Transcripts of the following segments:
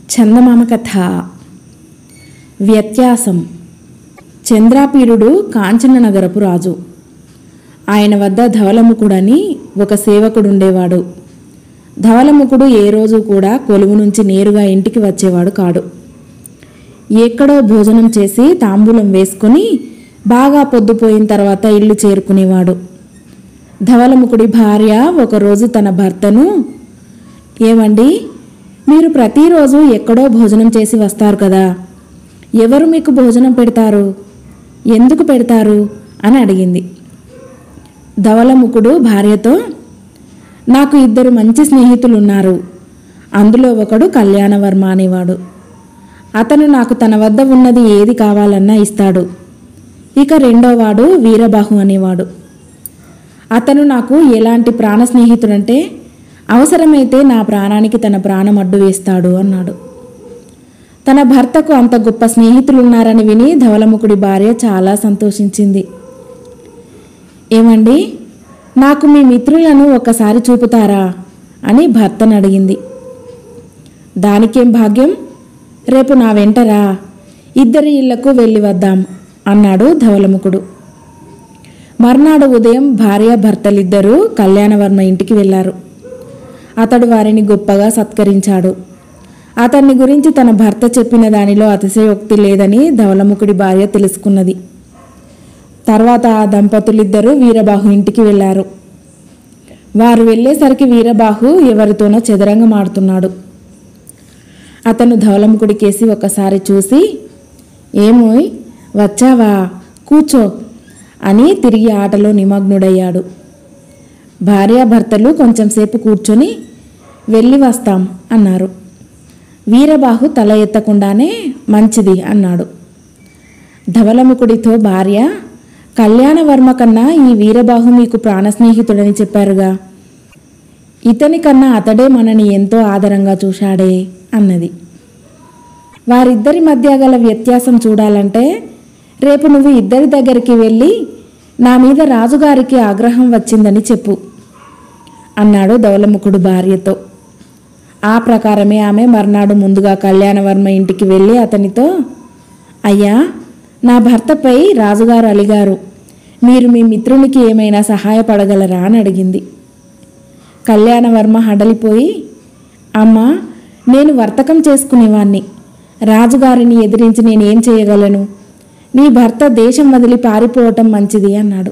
చందమామ కథ. వ్యత్యాసం. చంద్రాపీరుడు కాంచననగరపు రాజు. ఆయన వద్ద ధవలముఖుడని ఒక సేవకుడుండేవాడు. ధవలముఖుడు ఏ రోజు కూడా కొలువు నుంచి నేరుగా ఇంటికి వచ్చేవాడు కాడు. ఎక్కడో భోజనం చేసి తాంబూలం వేసుకొని బాగా పొద్దుపోయిన తర్వాత ఇల్లు చేరుకునేవాడు. ధవలముఖుడి భార్య ఒకరోజు తన భర్తను, ఏమండి, మీరు ప్రతిరోజు ఎక్కడో భోజనం చేసి వస్తారు కదా, ఎవరు మీకు భోజనం పెడతారు, ఎందుకు పెడతారు అని అడిగింది. ధవలముఖుడు భార్యతో, నాకు 2 మంచి స్నేహితులున్నారు. అందులో ఒకడు కళ్యాణవర్మ అనేవాడు. అతను నాకు తన వద్ద ఉన్నది ఏది కావాలన్నా ఇస్తాడు. ఇక రెండోవాడు వీరబాహు అనేవాడు. అతను నాకు ఎలాంటి ప్రాణ స్నేహితుడంటే అవసరమైతే నా ప్రాణానికి తన ప్రాణం అడ్డు వేస్తాడు అన్నాడు. తన భర్తకు అంత గొప్ప స్నేహితులున్నారని విని ధవలముఖుడి భార్య చాలా సంతోషించింది. ఏమండి, నాకు మీ మిత్రులను ఒక్కసారి చూపుతారా అని భర్తను అడిగింది. దానికేం భాగ్యం, రేపు నా వెంటరా, 2 ఇళ్లకు వెళ్ళి వద్దాం అన్నాడు ధవలముఖుడు. మర్నాడు ఉదయం భార్య భర్తలిద్దరూ కళ్యాణవర్మ ఇంటికి వెళ్ళారు. అతడు వారిని గొప్పగా సత్కరించాడు. అతన్ని గురించి తన భర్త చెప్పిన దానిలో అతిశయోక్తి లేదని ధవలముఖుడి భార్య తెలుసుకున్నది. తర్వాత ఆ దంపతులిద్దరూ వీరబాహు ఇంటికి వెళ్ళారు. వారు వెళ్ళేసరికి వీరబాహు ఎవరితోనో చదరంగమాడుతున్నాడు. అతను ధవలముఖుడి కేసి ఒకసారి చూసి, ఏమోయ్ వచ్చావా, కూర్చో అని తిరిగి ఆటలో నిమగ్నుడయ్యాడు. భార్యాభర్తలు కొంచెంసేపు కూర్చొని వెళ్ళి వస్తాం అన్నారు. వీరబాహు తల ఎత్తకుండానే మంచిది అన్నాడు. ధవలముఖుడితో భార్య, కళ్యాణవర్మ కన్నా ఈ వీరబాహు మీకు ప్రాణస్నేహితుడని చెప్పారుగా, ఇతని కన్నా అతడే మనని ఎంతో ఆదరంగా చూశాడే అన్నది. వారిద్దరి మధ్య గల వ్యత్యాసం చూడాలంటే రేపు నువ్వు 2 దగ్గరికి వెళ్ళి నా మీద రాజుగారికి ఆగ్రహం వచ్చిందని చెప్పు అన్నాడు ధవలముఖుడు భార్యతో. ఆ ప్రకారమే ఆమె మర్నాడు ముందుగా కళ్యాణవర్మ ఇంటికి వెళ్ళి అతనితో, అయ్యా, నా భర్తపై రాజుగారు అలిగారు, మీరు మీ మిత్రునికి ఏమైనా సహాయపడగలరా అని అడిగింది. కళ్యాణవర్మ హడలిపోయి, అమ్మా, నేను వర్తకం చేసుకునేవాణ్ణి, రాజుగారిని ఎదిరించి నేనేం చేయగలను, నీ భర్త దేశం వదిలి పారిపోవటం మంచిది అన్నాడు.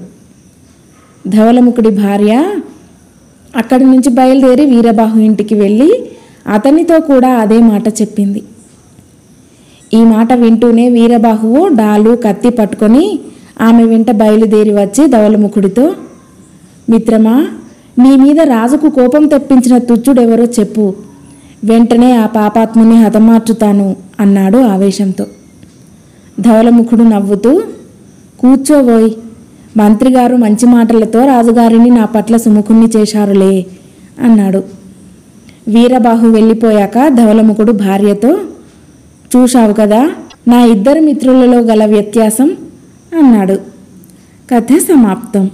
ధవలముఖుడి భార్య అక్కడి నుంచి బయలుదేరి వీరబాహు ఇంటికి వెళ్ళి అతనితో కూడా అదే మాట చెప్పింది. ఈ మాట వింటూనే వీరబాహువు డాలు కత్తి పట్టుకొని ఆమె వెంట బయలుదేరి వచ్చి ధవలముఖుడితో, మిత్రమా, నీ మీద రాజుకు కోపం తెప్పించిన తుచ్చుడెవరో చెప్పు, వెంటనే ఆ పాపాత్ముని హతమార్చుతాను అన్నాడు ఆవేశంతో. ధవలముఖుడు నవ్వుతూ, కూర్చోబోయ్, మంత్రిగారు మంచి మాటలతో రాజుగారిని నా పట్ల సుముఖుణ్ణి చేశారులే అన్నాడు. వీరబాహు వెళ్ళిపోయాక ధవలముఖుడు భార్యతో, చూశావు కదా నా 2 మిత్రులలో గల వ్యత్యాసం అన్నాడు. కథ సమాప్తం.